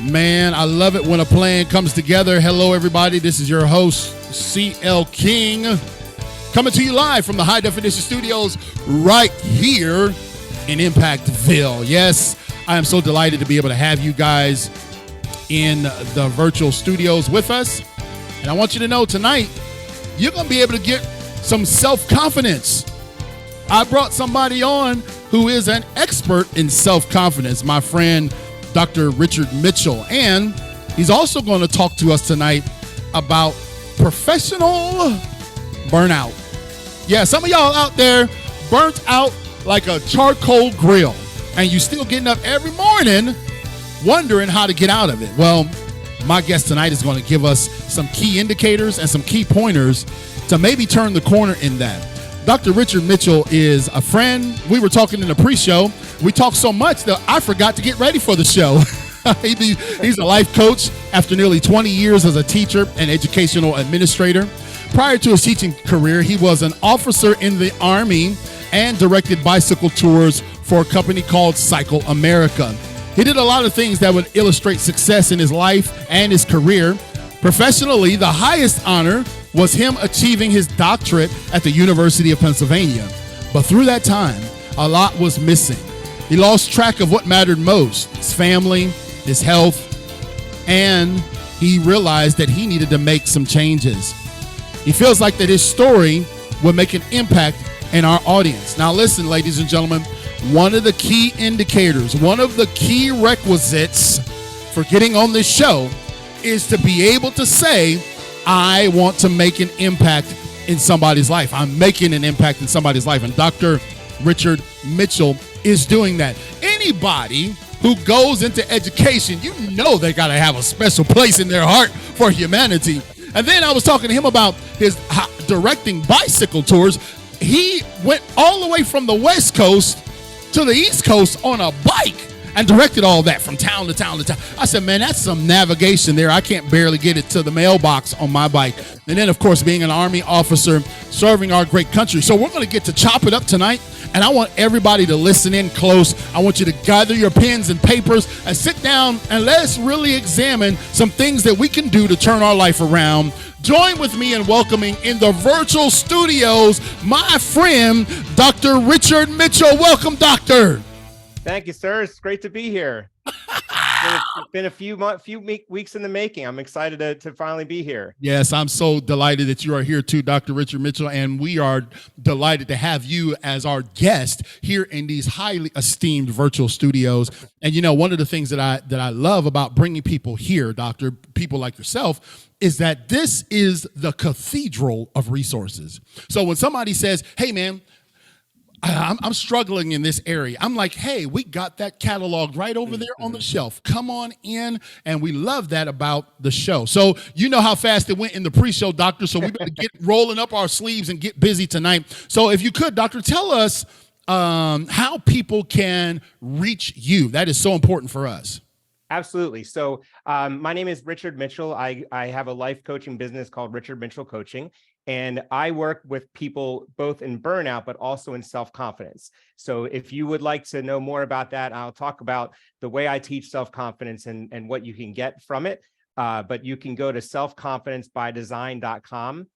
Man, I love it when a plan comes together. Hello, everybody. This is your host, CL King, coming to you live from the High Definition Studios right here in Impactville. Yes, I am so delighted to be able to have you guys in the virtual studios with us. And I want you to know tonight, you're going to be able to get some self-confidence. I brought somebody on who is an expert in self-confidence, my friend, Dr. Richard Mitchell. And he's also going to talk to us tonight about professional burnout. Yeah, some of y'all out there burnt out like a charcoal grill, and you still getting up every morning wondering how to get out of it. Well, my guest tonight is going to give us some key indicators and some key pointers to maybe turn the corner in that. Dr. Richard Mitchell is a friend. We were talking in the pre-show. We talked so much that I forgot to get ready for the show. He's a life coach after nearly 20 years as a teacher and educational administrator. Prior to his teaching career, he was an officer in the Army and directed bicycle tours for a company called Cycle America. He did a lot of things that would illustrate success in his life and his career. Professionally, the highest honor was him achieving his doctorate at the University of Pennsylvania. But through that time, a lot was missing. He lost track of what mattered most, his family, his health, and he realized that he needed to make some changes. He feels like that his story will make an impact in our audience. Now listen, ladies and gentlemen, one of the key indicators, one of the key requisites for getting on this show is to be able to say, I want to make an impact in somebody's life. I'm making an impact in somebody's life. And Dr. Richard Mitchell is doing that. Anybody who goes into education, you know they got to have a special place in their heart for humanity. And then I was talking to him about his directing bicycle tours. He went all the way from the West Coast to the East Coast on a bike and directed all that from town to town to town. I said, man, that's some navigation there. I can't barely get it to the mailbox on my bike. And then, of course, being an Army officer, serving our great country. So we're going to get to chop it up tonight, and I want everybody to listen in close. I want you to gather your pens and papers and sit down, and let's really examine some things that we can do to turn our life around. Join with me in welcoming in the virtual studios my friend, Dr. Richard Mitchell. Welcome, Doctor. Thank you, sir. It's great to be here. It's been a few weeks in the making. I'm excited to finally be here. Yes, I'm so delighted that you are here too, Dr. Richard Mitchell, and we are delighted to have you as our guest here in these highly esteemed virtual studios. And you know, one of the things that I love about bringing people here, Doctor, people like yourself, is that this is the cathedral of resources. So when somebody says, hey, man, I'm struggling in this area, I'm like, hey, we got that catalog right over there on the shelf. Come on in. And we love that about the show. So you know how fast it went in the pre-show, Doctor. So we better get rolling up our sleeves and get busy tonight. So if you could, Doctor, tell us how people can reach you. That is so important for us. Absolutely. So my name is Richard Mitchell. I have a life coaching business called Richard Mitchell Coaching. And I work with people both in burnout, but also in self-confidence. So if you would like to know more about that, I'll talk about the way I teach self-confidence and what you can get from it. But you can go to selfconfidencebydesign.com.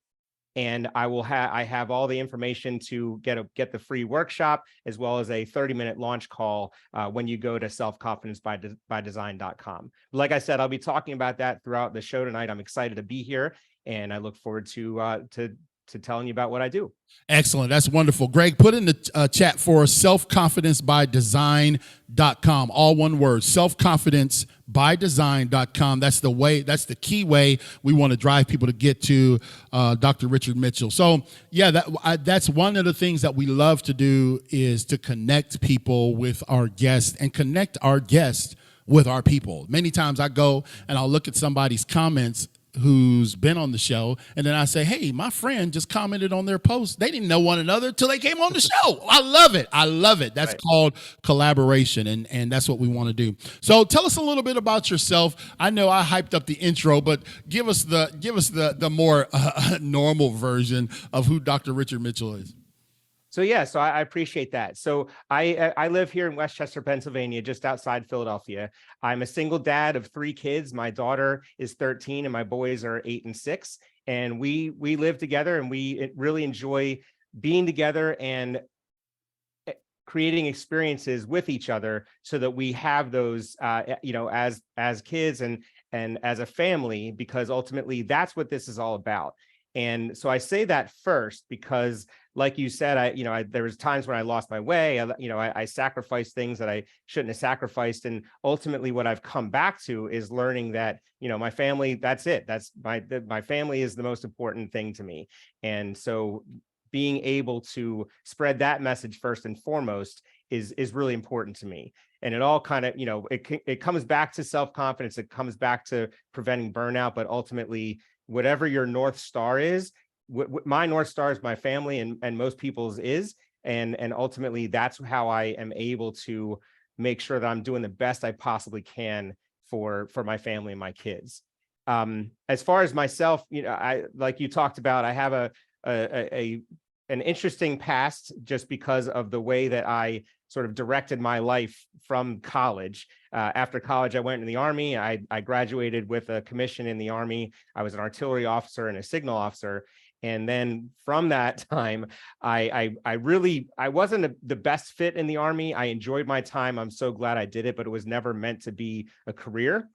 And I have all the information to get the free workshop, as well as a 30-minute launch call when you go to selfconfidencebydesign.com. Like I said, I'll be talking about that throughout the show tonight. I'm excited to be here, and I look forward to telling you about what I do. Excellent. That's wonderful. Greg, put in the chat for us, selfconfidencebydesign.com. All one word, selfconfidencebydesign.com. That's the key way we want to drive people to get to Dr. Richard Mitchell. So yeah, that's one of the things that we love to do, is to connect people with our guests and connect our guests with our people. Many times I go and I'll look at somebody's comments who's been on the show, and then I say, hey, my friend just commented on their post. They didn't know one another till they came on the show. I love it. That's right. Called collaboration, and that's what we want to do. So tell us a little bit about yourself. I know I hyped up the intro, but give us the more normal version of who Dr. Richard Mitchell is. So I appreciate that. So I live here in Westchester, Pennsylvania, just outside Philadelphia. I'm a single dad of 3 kids. My daughter is 13 and my boys are 8 and 6. And we live together, and we really enjoy being together and creating experiences with each other so that we have those, as kids and as a family, because ultimately that's what this is all about. And so I say that first because, like you said, there was times when I lost my way. I sacrificed things that I shouldn't have sacrificed, and ultimately, what I've come back to is learning that my family. That's it. That's my family is the most important thing to me, and so being able to spread that message first and foremost is really important to me. And it all kind of, it comes back to self-confidence. It comes back to preventing burnout, but ultimately, whatever your North Star is, my North Star is my family, and most people's is. And ultimately, that's how I am able to make sure that I'm doing the best I possibly can for my family and my kids. As far as myself, I, like you talked about, I have an interesting past just because of the way that I sort of directed my life from college. After college, I went in the Army. I graduated with a commission in the Army. I was an artillery officer and a signal officer. And then from that time, I wasn't the best fit in the Army. I enjoyed my time. I'm so glad I did it, but it was never meant to be a career.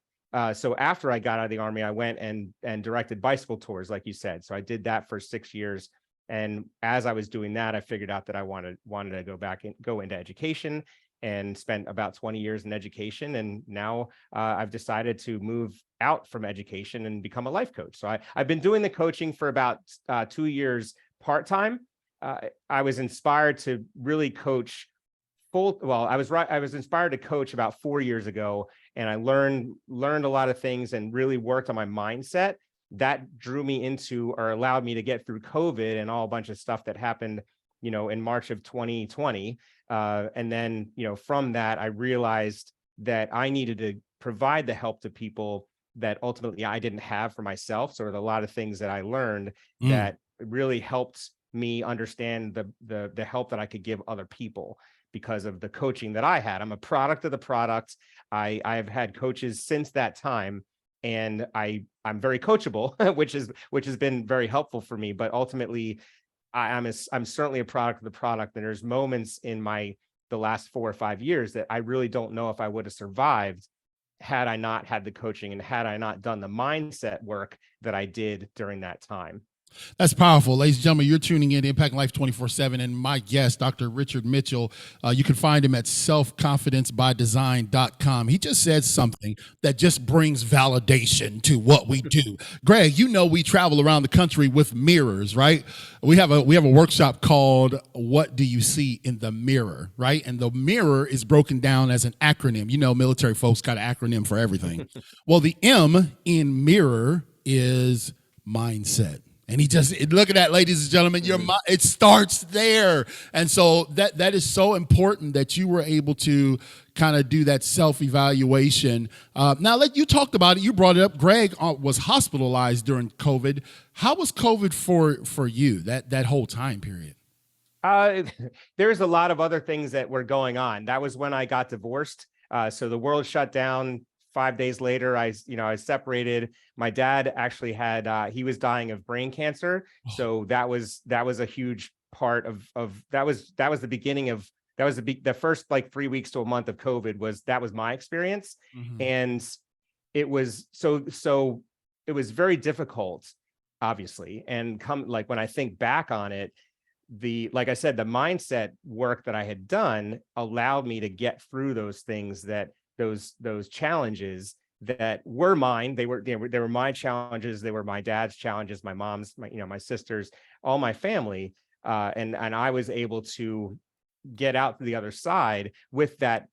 So after I got out of the Army, I went and directed bicycle tours, like you said. So I did that for 6 years. And as I was doing that, I figured out that I wanted to go back and go into education, and spent about 20 years in education. And now I've decided to move out from education and become a life coach. So I've been doing the coaching for about 2 years part-time. I was inspired to really coach I was inspired to coach about 4 years ago, and I learned a lot of things and really worked on my mindset. That drew me into, or allowed me to get through COVID and all a bunch of stuff that happened, in March of 2020. And then, from that, I realized that I needed to provide the help to people that ultimately I didn't have for myself. So there were a lot of things that I learned that really helped me understand the help that I could give other people because of the coaching that I had. I'm a product of the product. I've had coaches since that time, and I'm very coachable, which has been very helpful for me. But ultimately, I'm certainly a product of the product. And there's moments in the last 4 or 5 years that I really don't know if I would have survived had I not had the coaching and had I not done the mindset work that I did during that time. That's powerful. Ladies and gentlemen, you're tuning in to Impact Life 24/7, and my guest, Dr. Richard Mitchell, you can find him at selfconfidencebydesign.com. He just said something that just brings validation to what we do. Greg, we travel around the country with mirrors, right? We have a workshop called What Do You See in the Mirror, right? And the mirror is broken down as an acronym. Military folks got an acronym for everything. Well, the M in mirror is mindset. And he just, look at that, ladies and gentlemen, it starts there. And so that is so important that you were able to kind of do that self-evaluation. Now, you talked about it. You brought it up. Greg was hospitalized during COVID. How was COVID for you, that whole time period? There's a lot of other things that were going on. That was when I got divorced. So the world shut down. 5 days later, I separated. My dad actually he was dying of brain cancer. So that was a huge part of that was the beginning of, the first 3 weeks to a month of COVID was my experience. Mm-hmm. And it was, so it was very difficult, obviously. And when I think back on it, like I said, the mindset work that I had done allowed me to get through those things, those challenges that were mine. They were my challenges. They were my dad's challenges, my mom's, my sisters, all my family. And I was able to get out to the other side with that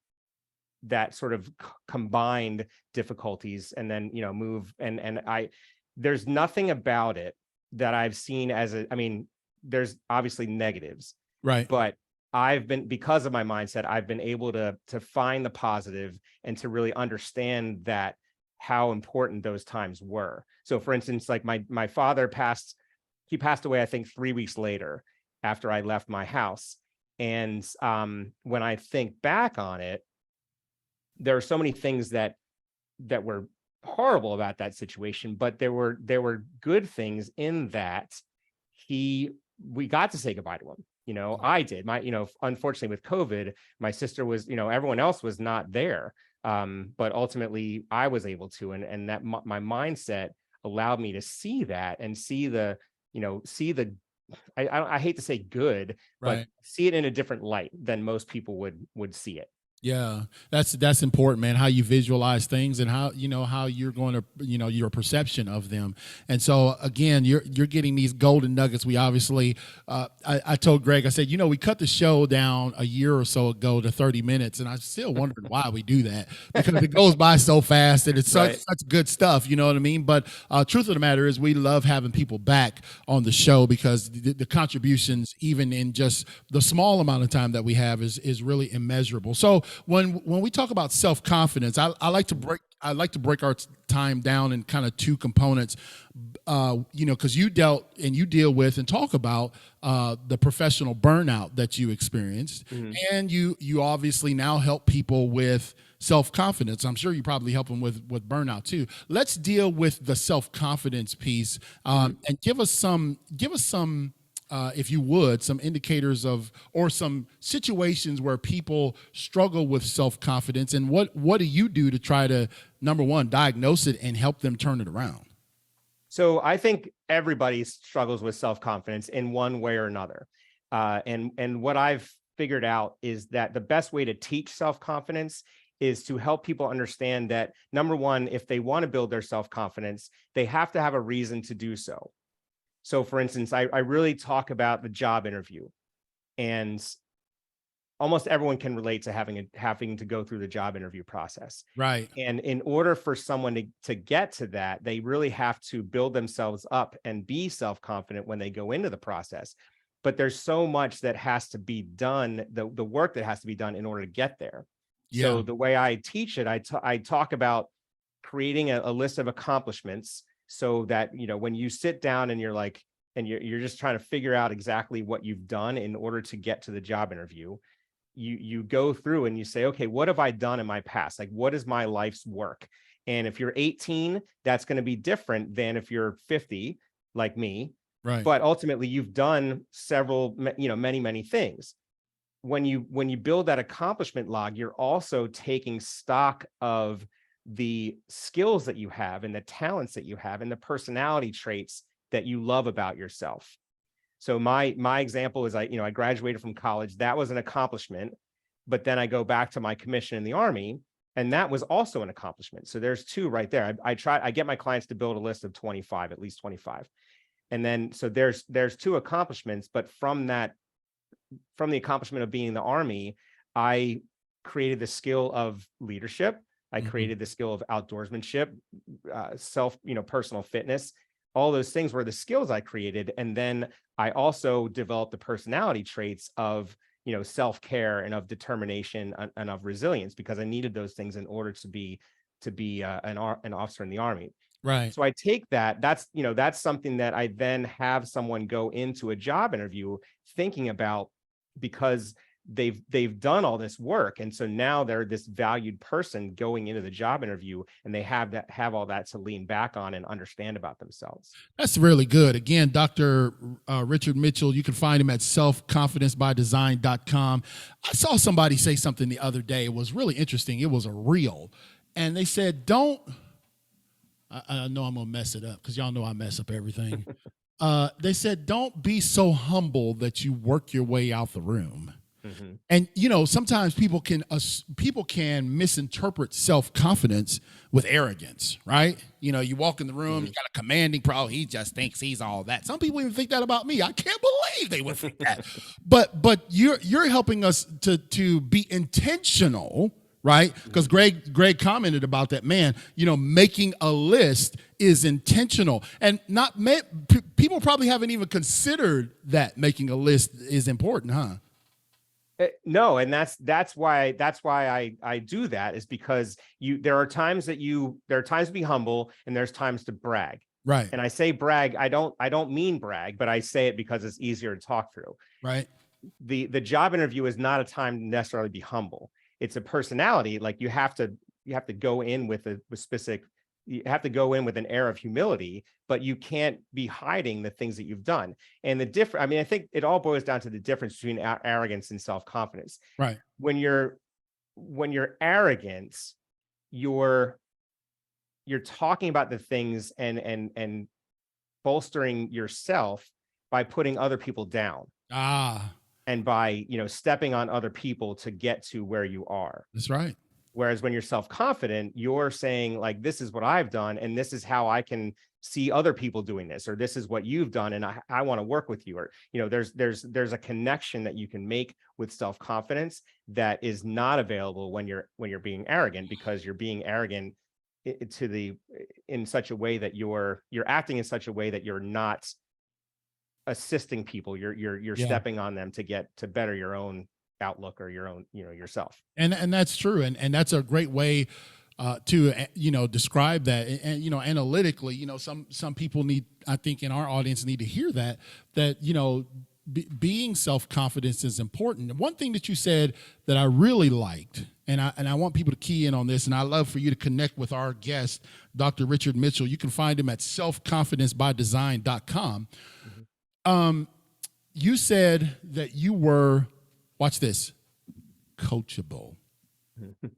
sort of combined difficulties, and then, move. And there's nothing about it that I've seen there's obviously negatives, right? But because of my mindset, I've been able to find the positive and to really understand that how important those times were. So for instance, my father passed away, I think 3 weeks later after I left my house. And when I think back on it, there are so many things that were horrible about that situation, but there were good things in that we got to say goodbye to him. I did. Unfortunately with COVID, my sister was, everyone else was not there. But ultimately I was able to, and that my mindset allowed me to see that and see the, I hate to say good, but Right. see it in a different light than most people would see it. Yeah, that's important, man. How you visualize things and how how you're going to your perception of them. And so again, you're getting these golden nuggets. We obviously, I told Greg, I said, we cut the show down a year or so ago to 30 minutes, and I still wondered why we do that, because it goes by so fast and it's such good stuff. You know what I mean? But truth of the matter is, we love having people back on the show because the contributions, even in just the small amount of time that we have, is really immeasurable. So when we talk about self-confidence, I like to break our time down in kind of two components, because you deal with and talk about the professional burnout that you experienced, and you obviously now help people with self-confidence. I'm sure you probably help them with burnout too. Let's deal with the self-confidence piece, and give us some. If you would, some indicators or some situations where people struggle with self-confidence, and what do you do to try to, number one, diagnose it and help them turn it around? So I think everybody struggles with self-confidence in one way or another. And what I've figured out is that the best way to teach self-confidence is to help people understand that, number one, if they want to build their self-confidence, they have to have a reason to do so. So for instance, I really talk about the job interview, and almost everyone can relate to having to go through the job interview process. Right. And in order for someone to get to that, they really have to build themselves up and be self-confident when they go into the process. But there's so much that has to be done, the work that has to be done in order to get there. Yeah. So the way I teach it, I talk about creating a list of accomplishments, so that, when you sit down and you're just trying to figure out exactly what you've done in order to get to the job interview, you go through and you say, okay, what have I done in my past? Like, what is my life's work? And if you're 18, that's going to be different than if you're 50, like me. Right. But ultimately, you've done several, many things. When you build that accomplishment log, you're also taking stock of the skills that you have and the talents that you have and the personality traits that you love about yourself. So my example is, I graduated from college. That was an accomplishment, but then I go back to my commission in the Army, and that was also an accomplishment. So there's two right there. I get my clients to build a list of 25, at least 25. And then, so there's two accomplishments, but from the accomplishment of being in the Army, I created the skill of leadership. I created the skill of outdoorsmanship, personal fitness. All those things were the skills I created. And then I also developed the personality traits of, self-care and of determination and of resilience, because I needed those things in order to be an officer in the Army. Right. So I take that. That's something that I then have someone go into a job interview thinking about, because they've done all this work, and so now they're this valued person going into the job interview, and they have all that to lean back on and understand about themselves. That's really good. Again, Dr. Richard Mitchell, you can find him at selfconfidencebydesign.com. I saw somebody say something the other day. It was really interesting. It was a reel, and they said, I know I'm gonna mess it up, because y'all know I mess up everything. They said, don't be so humble that you work your way out the room. Mm-hmm. And sometimes people can misinterpret self-confidence with arrogance, right? You walk in the room, you got a commanding problem. He just thinks he's all that. Some people even think that about me. I can't believe they would think that. But you're helping us to be intentional, right? Because Greg commented about that, man. Making a list is intentional, and people probably haven't even considered that making a list is important, huh? No, and that's why I do that, is because there are times to be humble, and there's times to brag. Right. And I say brag, I don't mean brag, but I say it because it's easier to talk through. Right. the job interview is not a time to necessarily be humble. It's a personality. Like you have to go in with specific, you have to go in with an air of humility, but you can't be hiding the things that you've done. And the difference, I mean, I think it all boils down to the difference between arrogance and self-confidence. Right. When you're arrogant, you're talking about the things and bolstering yourself by putting other people down. And by, stepping on other people to get to where you are. That's right. Whereas when you're self-confident, you're saying like, this is what I've done, and this is how I can see other people doing this, or this is what you've done, and I want to work with you. Or, there's a connection that you can make with self-confidence that is not available when you're being arrogant, because you're being arrogant in such a way that you're acting in such a way that you're not assisting people. You're stepping on them to get to better your own outlook or your own, yourself. And that's true. And that's a great way to, describe that. And, analytically, some people need, I think in our audience need to hear that, being self-confidence is important. And one thing that you said that I really liked, and I want people to key in on this, and I love for you to connect with our guest, Dr. Richard Mitchell. You can find him at selfconfidencebydesign.com. You said that you were, watch this, coachable.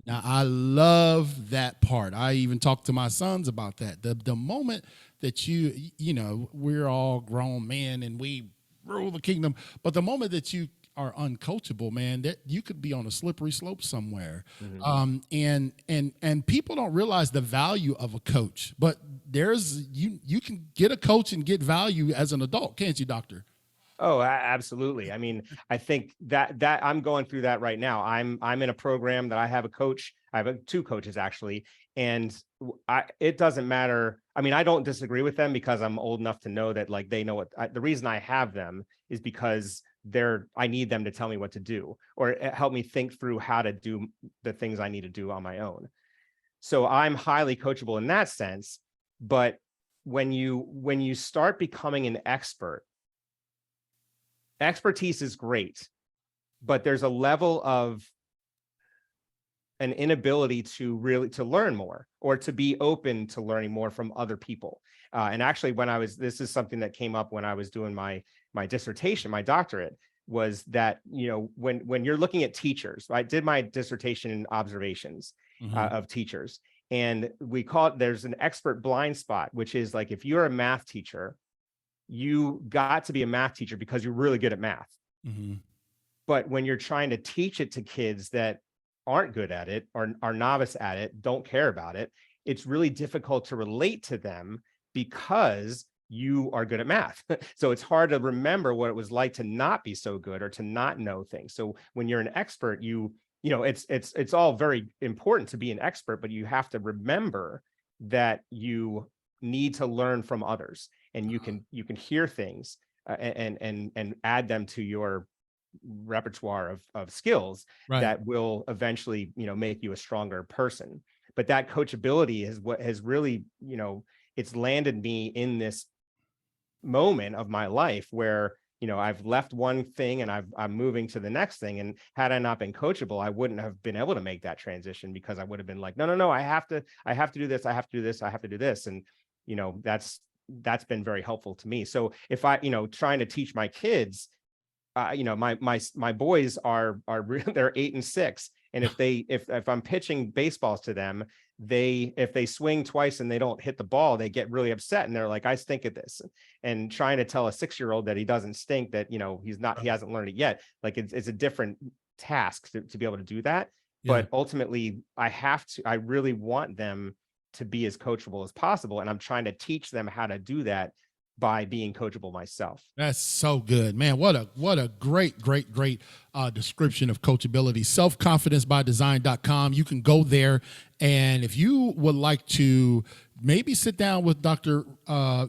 Now, I love that part. I even talked to my sons about that. The moment that we're all grown men and we rule the kingdom, but the moment that you are uncoachable, man, that you could be on a slippery slope somewhere. And people don't realize the value of a coach, but you can get a coach and get value as an adult, can't you, doctor? Oh, absolutely. I mean, I think that I'm going through that right now. I'm in a program that I have a coach. I have two coaches actually, and it doesn't matter. I mean, I don't disagree with them because I'm old enough to know that like they know what the reason I have them is because I need them to tell me what to do or help me think through how to do the things I need to do on my own. So I'm highly coachable in that sense. But when you start becoming an expert, expertise is great, but there's a level of an inability to learn more or to be open to learning more from other people. And actually, this is something that came up when I was doing my dissertation, my doctorate, was that, when you're looking at teachers, I did my dissertation in observations of teachers, and there's an expert blind spot, which is like, if you're a math teacher, you got to be a math teacher because you're really good at math. But when you're trying to teach it to kids that aren't good at it or are novice at it, don't care about it, it's really difficult to relate to them because you are good at math. So it's hard to remember what it was like to not be so good or to not know things. So when you're an expert, it's all very important to be an expert, but you have to remember that you need to learn from others, and you can hear things and add them to your repertoire of skills that will eventually, make you a stronger person. But that coachability is what has really, it's landed me in this moment of my life where, I've left one thing and I'm moving to the next thing. And had I not been coachable, I wouldn't have been able to make that transition, because I would have been like, no, I have to do this. I have to do this. I have to do this. And, that's been very helpful to me. So if I, trying to teach my kids, my boys are they're 8 and 6. And if I'm pitching baseballs to them, if they swing twice and they don't hit the ball, they get really upset. And they're like, I stink at this. And trying to tell a 6-year-old that he doesn't stink, that, he hasn't learned it yet. Like it's a different task to be able to do that. Yeah. But ultimately I really want them to be as coachable as possible. And I'm trying to teach them how to do that by being coachable myself. That's so good, man. What a great description of coachability. Selfconfidencebydesign.com. You can go there, and if you would like to maybe sit down with Dr.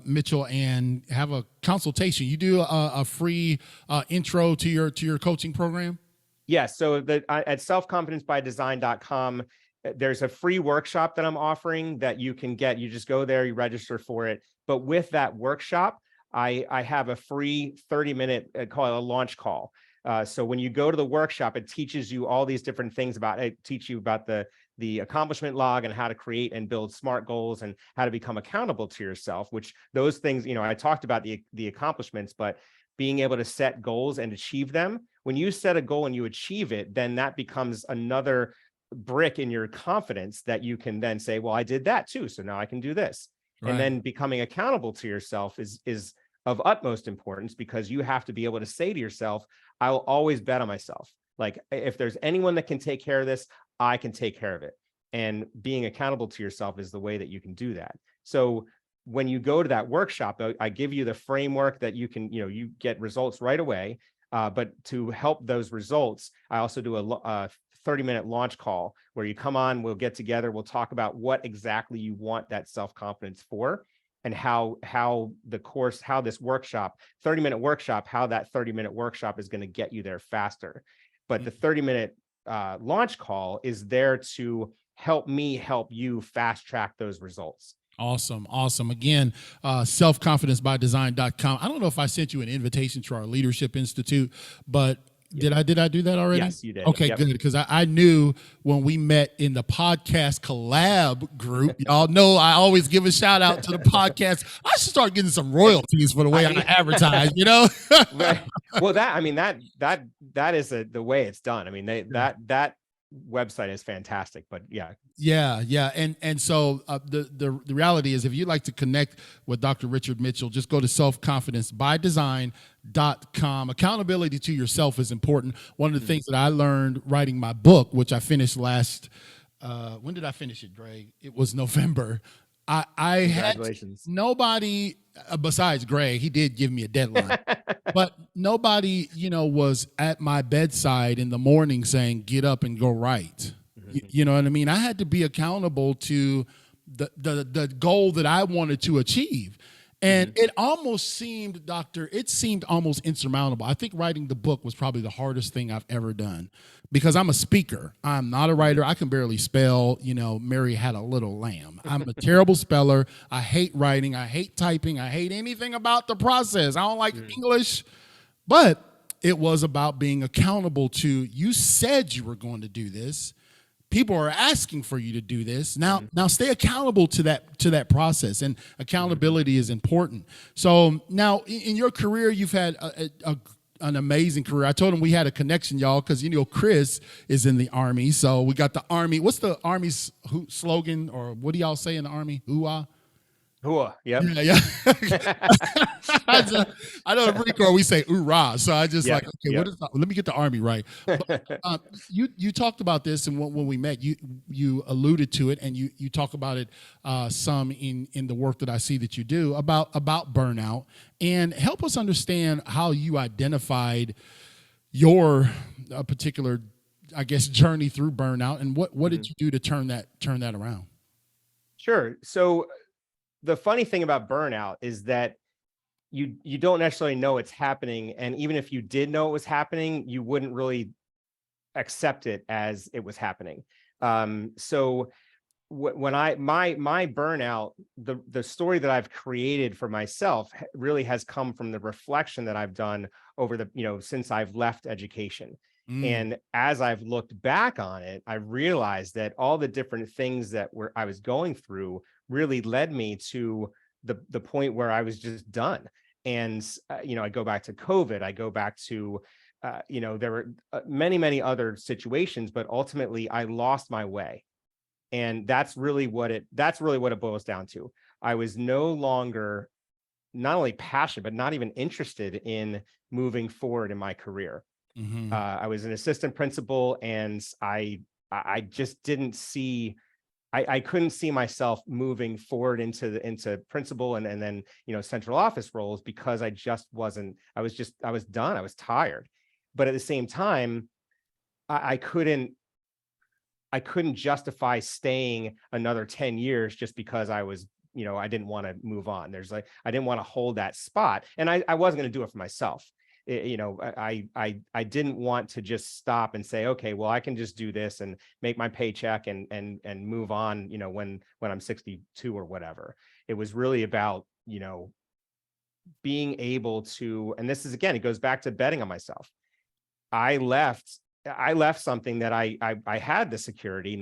Mitchell and have a consultation, you do a free intro to your coaching program. Yes. So at selfconfidencebydesign.com, there's a free workshop that I'm offering that you can get. You just go there, you register for it. But with that workshop, I have a free 30-minute call, a launch call, So when you go to the workshop, it teaches you all these different things teach you about the accomplishment log and how to create and build SMART goals and how to become accountable to yourself, which those things, I talked about the accomplishments, but being able to set goals and achieve them. When you set a goal and you achieve it, then that becomes another brick in your confidence that you can then say, well, I did that too, so now I can do this. Right. And then becoming accountable to yourself is of utmost importance, because you have to be able to say to yourself, I will always bet on myself. Like, if there's anyone that can take care of this, I can take care of it. And being accountable to yourself is the way that you can do that. So when you go to that workshop, I give you the framework that you can, you get results right away. But to help those results, I also do a 30-minute launch call where you come on, we'll get together, we'll talk about what exactly you want that self-confidence for, and how this workshop, 30-minute workshop, how that 30-minute workshop is going to get you there faster. But the 30-minute launch call is there to help me help you fast track those results. Awesome. Again, selfconfidencebydesign.com. I don't know if I sent you an invitation to our Leadership Institute, but did I do that already? Yes, you did. Okay, good. Because I knew when we met in the podcast collab group, y'all know I always give a shout out to the podcast. I should start getting some royalties for the way I advertise, Right. Well, that is the way it's done. I mean, that website is fantastic, but yeah. And so the reality is, if you'd like to connect with Dr. Richard Mitchell, just go to selfconfidencebydesign.com. Accountability to yourself is important. One of the things that I learned writing my book, which I finished when did I finish it, Greg? It was November. I had nobody besides Greg. He did give me a deadline, but nobody, was at my bedside in the morning saying, get up and go write. You know what I mean? I had to be accountable to the goal that I wanted to achieve. And it almost seemed, Doctor, almost insurmountable. I think writing the book was probably the hardest thing I've ever done, because I'm a speaker. I'm not a writer. I can barely spell, Mary had a little lamb. I'm a terrible speller. I hate writing. I hate typing. I hate anything about the process. I don't like English. But it was about being accountable to, you said you were going to do this. People are asking for you to do this. Now stay accountable to that process, and accountability is important. So now in your career, you've had an amazing career. I told him we had a connection, y'all, because Chris is in the Army. So we got the Army. What's the Army's slogan, or what do y'all say in the Army? Hoo-ah? Hooah, yep. Yeah. I know in Marine Corps we say "oorah," so I just let me get the Army right. But, you talked about this, and when we met, you alluded to it, and you talk about it some in the work that I see that you do about burnout, and help us understand how you identified your particular, I guess, journey through burnout, and what did you do to turn that around? Sure. So the funny thing about burnout is that you don't necessarily know it's happening. And even if you did know it was happening, you wouldn't really accept it as it was happening. So when my burnout, the story that I've created for myself really has come from the reflection that I've done over since I've left education. And as I've looked back on it, I realized that all the different things that I was going through really led me to the point where I was just done. And, I go back to COVID, I go back to, there were many other situations, but ultimately I lost my way. And that's really what it boils down to. I was no longer not only passionate, but not even interested in moving forward in my career. I was an assistant principal, and I just didn't see, I couldn't see myself moving forward into principal and then central office roles, because I just wasn't. I was done. I was tired, but at the same time, I couldn't justify staying another 10 years just because I was, I didn't want to move on. I didn't want to hold that spot, and I wasn't going to do it for myself. I didn't want to just stop and say, okay, well, I can just do this and make my paycheck and move on, when I'm 62 or whatever. It was really about, being able to, and this is, again, it goes back to betting on myself. I left something that I had the security,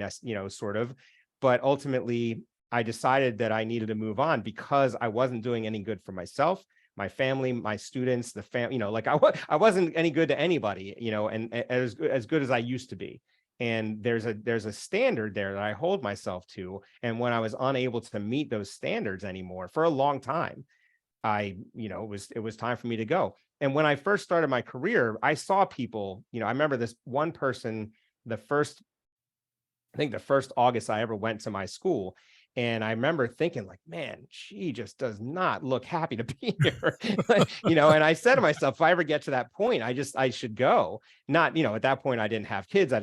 sort of, but ultimately I decided that I needed to move on because I wasn't doing any good for myself, my family, my students, like I wasn't any good to anybody, and as good as I used to be. And there's a standard there that I hold myself to. And when I was unable to meet those standards anymore for a long time, it was time for me to go. And when I first started my career, I saw people, I remember this one person, I think the first August I ever went to my school. And I remember thinking like, man, she just does not look happy to be here. And I said to myself, if I ever get to that point, I should go. Not, at that point I didn't have kids. I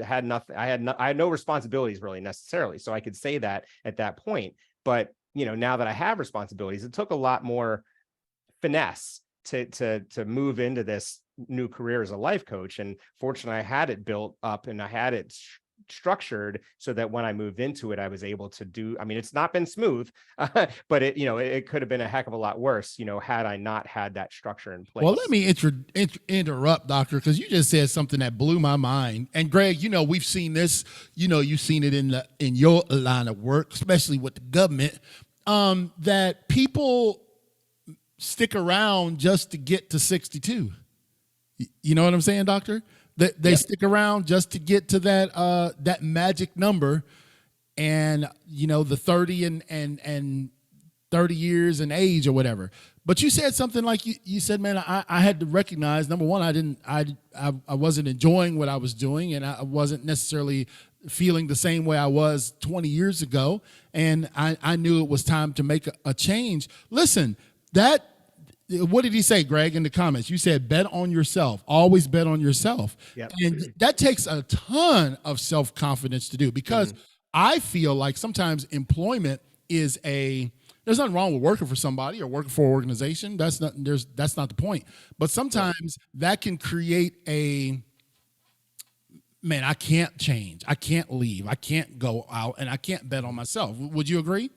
had nothing. I had no responsibilities really necessarily. So I could say that at that point. But, now that I have responsibilities, it took a lot more finesse to move into this new career as a life coach. And fortunately I had it built up and I had it structured so that when I moved into it, I was able to do, it's not been smooth, but it could have been a heck of a lot worse, had I not had that structure in place. Well, let me interrupt, doctor, because you just said something that blew my mind. And Greg, we've seen this, you've seen it in your line of work, especially with the government, that people stick around just to get to 62. You know what I'm saying, doctor? They Yep. stick around just to get to that magic number, and the 30 and 30 years and age or whatever. But you said something like you said, man, I had to recognize, number one, I wasn't enjoying what I was doing, and I wasn't necessarily feeling the same way I was 20 years ago, and I knew it was time to make a change. Listen, what did he say, Greg, in the comments? You said bet on yourself. Always bet on yourself. Yep. And that takes a ton of self-confidence to do, because I feel like sometimes employment is there's nothing wrong with working for somebody or working for an organization. That's not the point. But sometimes that can create man, I can't change. I can't leave. I can't go out, and I can't bet on myself. Would you agree?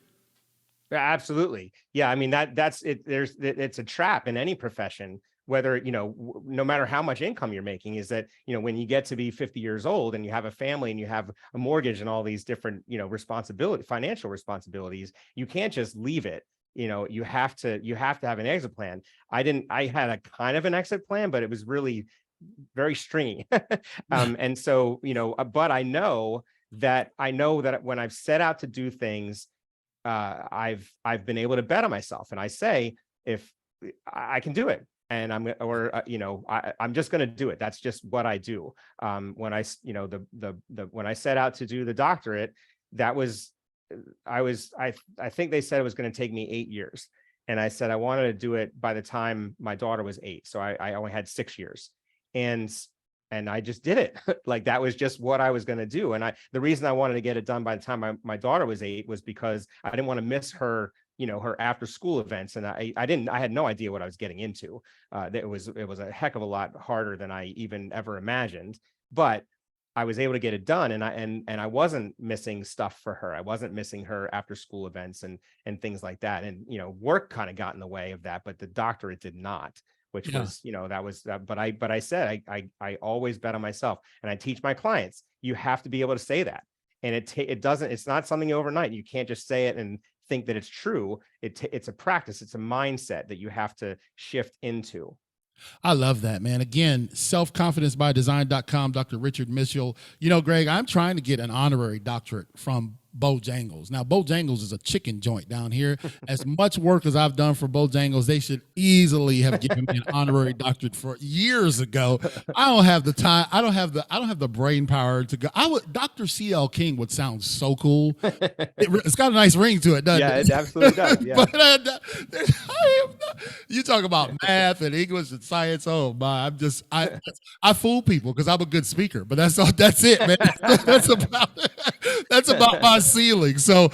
Absolutely. Yeah. That's it. It's a trap in any profession, whether, no matter how much income you're making, is that, when you get to be 50 years old and you have a family and you have a mortgage and all these different, financial responsibilities, you can't just leave it. You have to have an exit plan. I had a kind of an exit plan, but it was really very stringy. And so, but I know that when I've set out to do things, I've been able to bet on myself, and I say, if I can do it, and I'm just going to do it. That's just what I do. When I set out to do the doctorate, I think they said it was going to take me 8 years. And I said, I wanted to do it by the time my daughter was 8. So I only had 6 years, and I just did it. Like, that was just what I was going to do. And the reason I wanted to get it done by the time my daughter was 8 was because I didn't want to miss her, her after school events. And I had no idea what I was getting into. It was a heck of a lot harder than I even ever imagined, but I was able to get it done. And I wasn't missing stuff for her. I wasn't missing her after school events and things like that. And, work kind of got in the way of that, but the doctorate did not. Which was, but I said, I always bet on myself, and I teach my clients, you have to be able to say that. And it's not something overnight. You can't just say it and think that it's true. It's a practice. It's a mindset that you have to shift into. I love that, man. Again, selfconfidencebydesign.com, Dr. Richard Mitchell. Greg, I'm trying to get an honorary doctorate from Bojangles. Now, Bojangles is a chicken joint down here. As much work as I've done for Bojangles, they should easily have given me an honorary doctorate for years ago. I don't have the time. I don't have the brain power to go. Dr. C.L. King would sound so cool. It's got a nice ring to it, doesn't it? Yeah, it absolutely does. Yeah. But you talk about math and English and science. Oh my, I fool people because I'm a good speaker, but that's all. That's it, man. That's about my ceiling. So,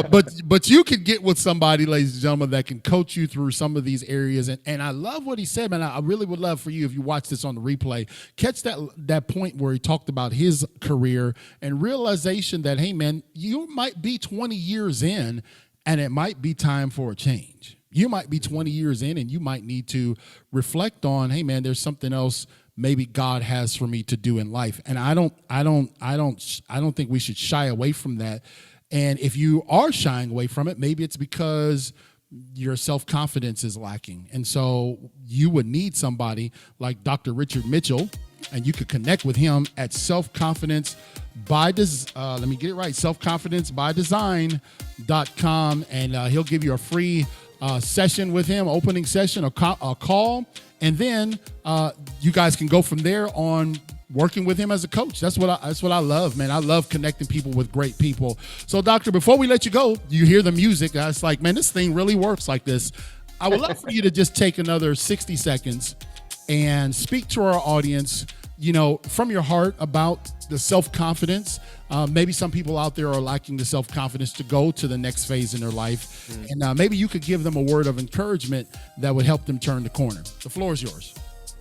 but you can get with somebody, ladies and gentlemen, that can coach you through some of these areas. And I love what he said, man. I really would love for you, if you watch this on the replay, catch that point where he talked about his career and realization that, hey, man, you might be 20 years in and it might be time for a change. You might be 20 years in and you might need to reflect on, hey, man, there's something else maybe God has for me to do in life. And I don't think we should shy away from that. And if you are shying away from it, maybe it's because your self-confidence is lacking. And so you would need somebody like Dr. Richard Mitchell, and you could connect with him at selfconfidencebydesign.com, and he'll give you a free session with him, opening session, a call, and then you guys can go from there on working with him as a coach. That's what I love, man. I love connecting people with great people. So, Doctor, before we let you go, you hear the music. I was like, man, this thing really works like this. I would love for you to just take another 60 seconds and speak to our audience, from your heart about the self-confidence. Maybe some people out there are lacking the self-confidence to go to the next phase in their life. And maybe you could give them a word of encouragement that would help them turn the corner. The floor is yours.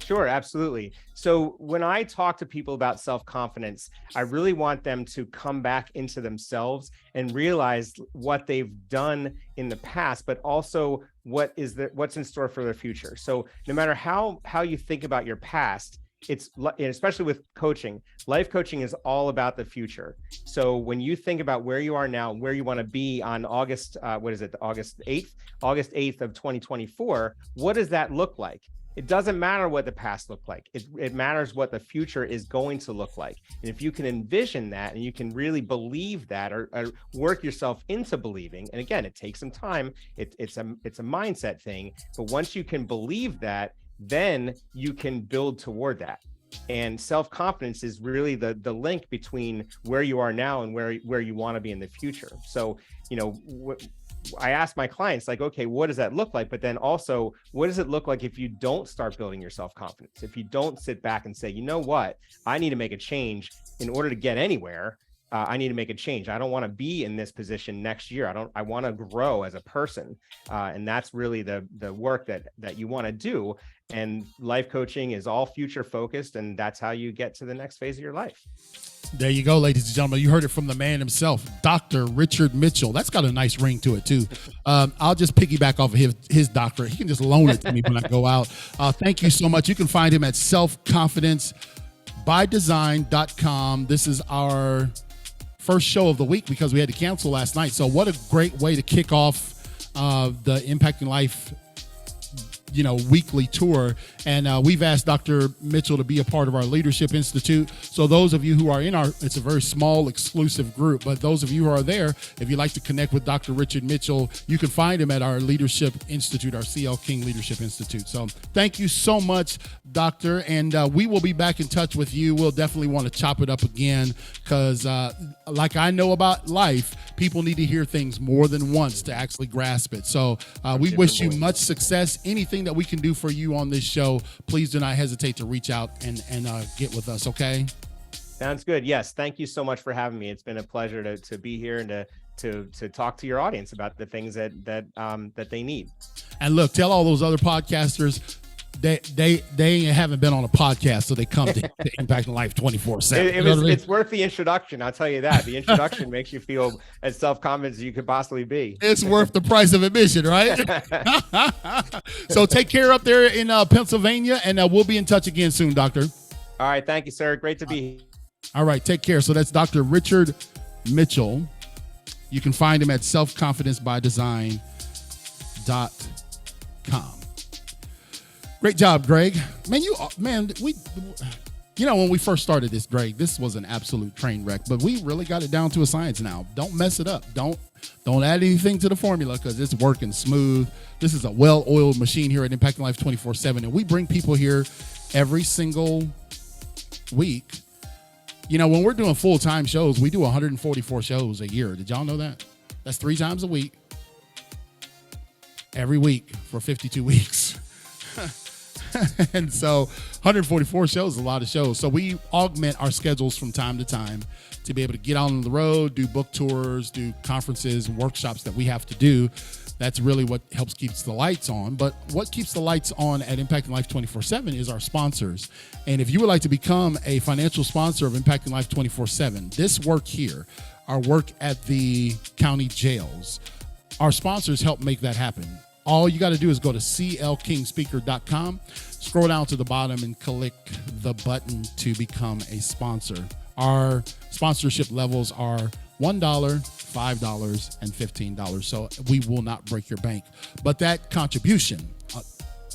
Sure, absolutely. So when I talk to people about self-confidence, I really want them to come back into themselves and realize what they've done in the past, but also what's in store for their future. So no matter how you think about your past, it's, especially with coaching, life coaching is all about the future. So when you think about where you are now, where you want to be on August 8th of 2024, what does that look like? It doesn't matter what the past looked like. It matters what the future is going to look like. And if you can envision that and you can really believe that, or work yourself into believing, and again, it takes some time. It's a mindset thing. But once you can believe that, then you can build toward that. And self-confidence is really the link between where you are now and where you want to be in the future. So, I ask my clients, like, okay, what does that look like? But then also, what does it look like if you don't start building your self-confidence? If you don't sit back and say, you know what, I need to make a change in order to get anywhere. I need to make a change. I don't want to be in this position next year. I want to grow as a person. And that's really the work that you want to do. And life coaching is all future focused. And that's how you get to the next phase of your life. There you go, ladies and gentlemen. You heard it from the man himself, Dr. Richard Mitchell. That's got a nice ring to it, too. I'll just piggyback off of his doctorate. He can just loan it to me when I go out. Thank you so much. You can find him at selfconfidencebydesign.com. This is our first show of the week because we had to cancel last night. So what a great way to kick off the Impacting Life weekly tour. And we've asked Dr. Mitchell to be a part of our Leadership Institute. So those of you who are it's a very small exclusive group, but those of you who are there, if you'd like to connect with Dr. Richard Mitchell, you can find him at our Leadership Institute, our CL King Leadership Institute. So thank you so much, Doctor. And we will be back in touch with you. We'll definitely want to chop it up again because like I know about life, people need to hear things more than once to actually grasp it. So we wish you much success. Anything that we can do for you on this show, please do not hesitate to reach out and get with us, okay? Sounds good. Yes. Thank you so much for having me. It's been a pleasure to be here and to talk to your audience about the things that they need. And look, tell all those other podcasters they haven't been on a podcast, so they come to Impacting Life 24/7. It's worth the introduction. I'll tell you that. The introduction makes you feel as self-confident as you could possibly be. It's worth the price of admission, right? So take care up there in Pennsylvania, and we'll be in touch again soon, Doctor. All right. Thank you, sir. Great to be here. All right. Take care. So that's Dr. Richard Mitchell. You can find him at selfconfidencebydesign.com. Great job, Greg. When we first started this, Greg, this was an absolute train wreck, but we really got it down to a science now. Don't mess it up. Don't add anything to the formula because it's working smooth. This is a well-oiled machine here at Impacting Life 24/7, and we bring people here every single week. When we're doing full-time shows, we do 144 shows a year. Did y'all know that? That's 3 times a week, every week for 52 weeks. And so 144 shows is a lot of shows. So we augment our schedules from time to time to be able to get on the road, do book tours, do conferences and workshops that we have to do. That's really what helps keeps the lights on. But what keeps the lights on at Impacting Life 24/7 is our sponsors. And if you would like to become a financial sponsor of Impacting Life 24/7, this work here, our work at the county jails, our sponsors help make that happen. All you got to do is go to clkingspeaker.com. scroll down to the bottom and click the button to become a sponsor. Our sponsorship levels are $1, $5, and $15. So we will not break your bank. But that contribution,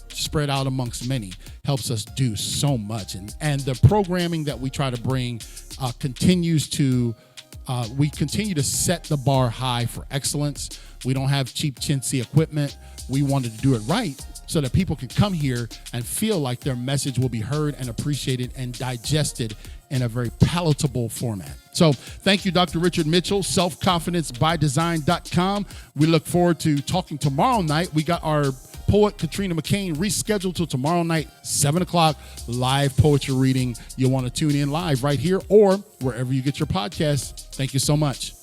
spread out amongst many, helps us do so much. And the programming that we try to bring continues to, we continue to set the bar high for excellence. We don't have cheap, chintzy equipment. We wanted to do it right so that people can come here and feel like their message will be heard and appreciated and digested in a very palatable format. So thank you, Dr. Richard Mitchell, selfconfidencebydesign.com. We look forward to talking tomorrow night. We got our poet Katrina McCain rescheduled till tomorrow night, 7 o'clock, live poetry reading. You'll want to tune in live right here or wherever you get your podcasts. Thank you so much.